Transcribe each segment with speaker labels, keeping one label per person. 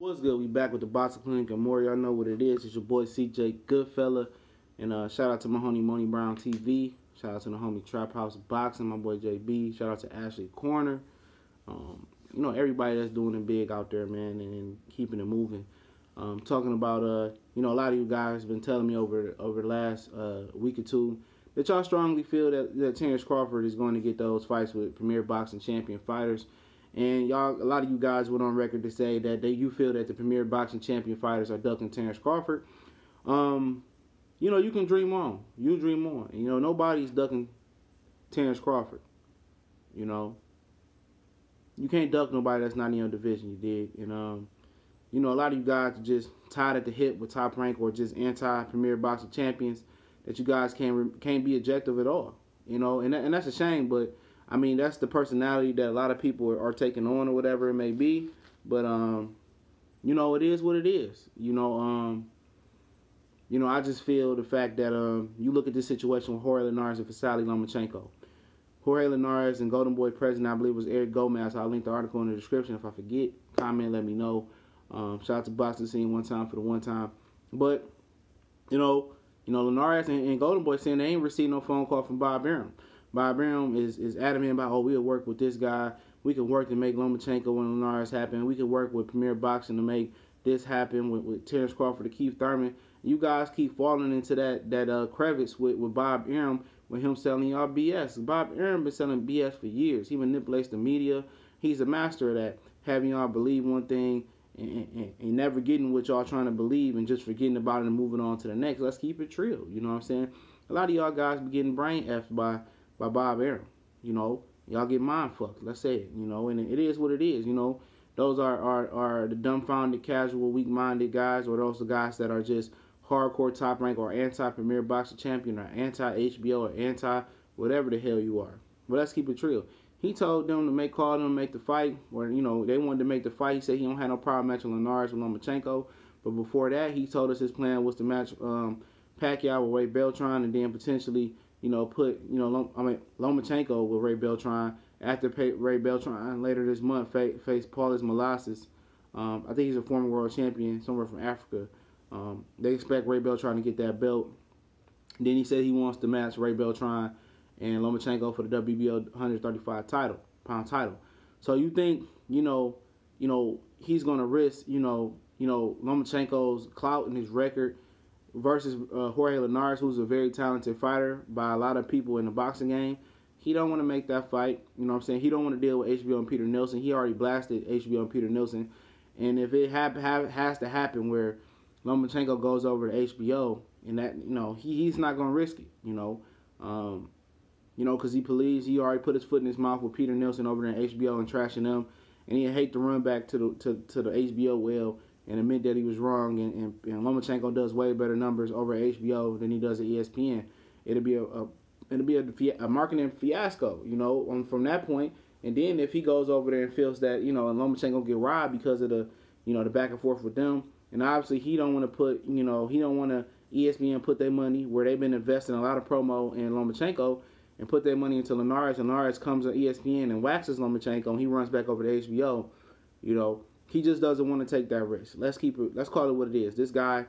Speaker 1: What's good? We back with the Boxing Clinic and more. Y'all know what it is. It's your boy CJ Goodfella. And shout out to my homie Money Brown TV. Shout out to the homie Trap House Boxing, my boy JB. Shout out to Ashley Corner. Everybody that's doing it big out there, man, and keeping it moving. Talking about, a lot of you guys have been telling me over the last week or two that y'all strongly feel that Terence Crawford is going to get those fights with Premier Boxing Champion fighters. And a lot of you guys went on record to say that you feel that the Premier Boxing Champion fighters are ducking Terence Crawford. You can dream on. You dream on. Nobody's ducking Terence Crawford. You can't duck nobody that's not in your division, you dig? And, a lot of you guys are just tied at the hip with Top Rank or just anti-Premier Boxing Champions that you guys can't be objective at all. And that's a shame, but I mean, that's the personality that a lot of people are taking on or whatever it may be. But, it is what it is. I just feel the fact that you look at this situation with Jorge Linares and Vasyl Lomachenko. Jorge Linares and Golden Boy president, I believe, was Eric Gomez. I'll link the article in the description. If I forget, comment, let me know. Shout out to Boxing Scene one time for the one time. But, Linares and Golden Boy saying they ain't received no phone call from Bob Arum. Bob Arum is adamant about, we'll work with this guy. We can work to make Lomachenko and Linares happen. We can work with Premier Boxing to make this happen with Terence Crawford to Keith Thurman. You guys keep falling into that crevice with Bob Arum, with him selling y'all BS. Bob Arum been selling BS for years. He manipulates the media. He's a master of that, having y'all believe one thing and never getting what y'all trying to believe and just forgetting about it and moving on to the next. Let's keep it real. You know what I'm saying? A lot of y'all guys be getting brain effed by Bob Arum. Y'all get mind fucked. Let's say it. And it is what it is. Those are the dumbfounded, casual, weak-minded guys, or those are guys that are just hardcore Top Rank or anti-Premier Boxing Champion or anti-HBO or anti-whatever the hell you are. But let's keep it real. He told them to call them to make the fight, or they wanted to make the fight. He said he don't have no problem matching Linares with Lomachenko. But before that, he told us his plan was to match Pacquiao with Ray Beltran, and then potentially put Lomachenko with Ray Beltran after Ray Beltran later this month face Paulus Molasses. I think he's a former world champion somewhere from Africa. They expect Ray Beltran to get that belt. Then he said he wants to match Ray Beltran and Lomachenko for the WBO 135 pound title. So you think he's gonna risk Lomachenko's clout and his record versus Jorge Linares, who's a very talented fighter by a lot of people in the boxing game? He don't want to make that fight. You know what I'm saying? He don't want to deal with HBO and Peter Nelson. He already blasted HBO and Peter Nelson. And if it has to happen where Lomachenko goes over to HBO, and that he's not gonna risk it. Because he believes he already put his foot in his mouth with Peter Nelson over there at HBO and trashing them, and he hate to run back to the HBO well and admit that he was wrong. And Lomachenko does way better numbers over at HBO than he does at ESPN. It'll be a marketing fiasco, from that point. And then if he goes over there and feels that and Lomachenko get robbed because of the the back and forth with them, and obviously he don't want to put he don't want to ESPN put their money where they've been investing a lot of promo in Lomachenko and put their money into Linares. Linares comes on ESPN and waxes Lomachenko, and he runs back over to HBO. He just doesn't want to take that risk. Let's call it what it is. This guy,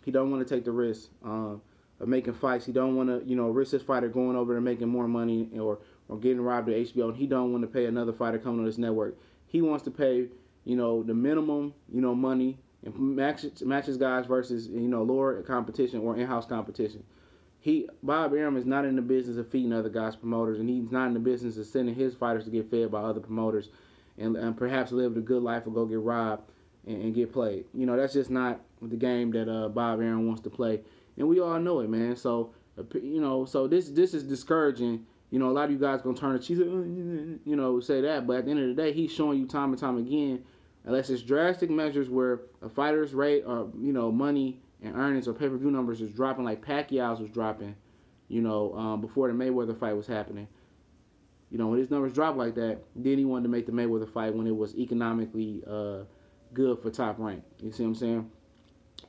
Speaker 1: he don't want to take the risk of making fights. He don't want to risk his fighter going over and making more money or getting robbed at HBO. And he don't want to pay another fighter coming on this network. He wants to pay the minimum money and matches guys versus lower competition or in-house competition. Bob Arum is not in the business of feeding other guys' promoters, and he's not in the business of sending his fighters to get fed by other promoters and perhaps live a good life or go get robbed and get played. That's just not the game that Bob Arum wants to play, and we all know it, man. So so this is discouraging. A lot of you guys gonna turn the cheeks, say that, but at the end of the day, he's showing you time and time again, unless it's drastic measures where a fighter's rate or money and earnings or pay-per-view numbers is dropping like Pacquiao's was dropping, before the Mayweather fight was happening. When his numbers dropped like that, then he wanted to make the Mayweather fight when it was economically good for Top Rank. You see what I'm saying?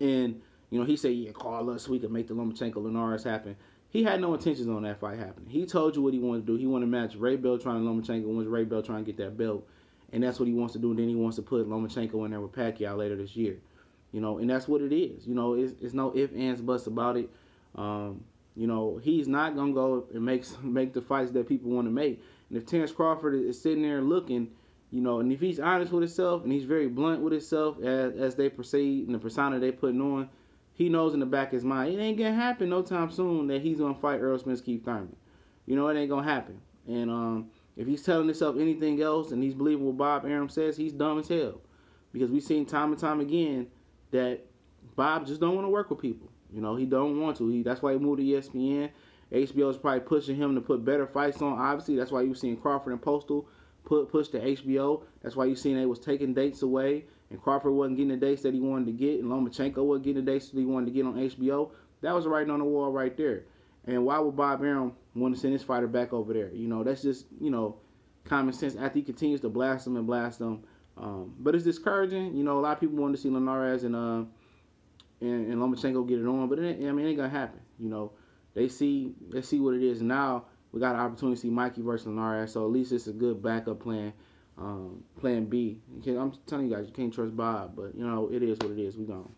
Speaker 1: And, he said, yeah, call us so we can make the Lomachenko-Linares happen. He had no intentions on that fight happening. He told you what he wanted to do. He wanted to match Ray Beltran and Lomachenko once Ray Beltran get that belt. and that's what he wants to do. And then he wants to put Lomachenko in there with Pacquiao later this year. And that's what it is. It's no ifs, ands, buts about it. He's not gonna go and make the fights that people want to make. And if Terence Crawford is sitting there looking, and if he's honest with himself and he's very blunt with himself as they proceed and the persona they putting on, he knows in the back of his mind it ain't gonna happen no time soon that he's gonna fight Errol Spence Keith Thurman. It ain't gonna happen. And if he's telling himself anything else and he's believing what Bob Arum says, he's dumb as hell. Because we've seen time and time again that Bob just don't want to work with people. He don't want to. That's why he moved to ESPN. HBO is probably pushing him to put better fights on. Obviously, that's why you've seen Crawford and Postal push to HBO. That's why you've seen they was taking dates away, and Crawford wasn't getting the dates that he wanted to get, and Lomachenko wasn't getting the dates that he wanted to get on HBO. That was writing on the wall right there. And why would Bob Arum want to send his fighter back over there? That's just, common sense after he continues to blast them. But it's discouraging. A lot of people wanted to see Linares and Lomachenko get it on, but it ain't gonna happen. They see what it is now. We got an opportunity to see Mikey versus Linares, so at least it's a good backup plan, plan B. I'm telling you guys, you can't trust Bob, but it is what it is. We gone.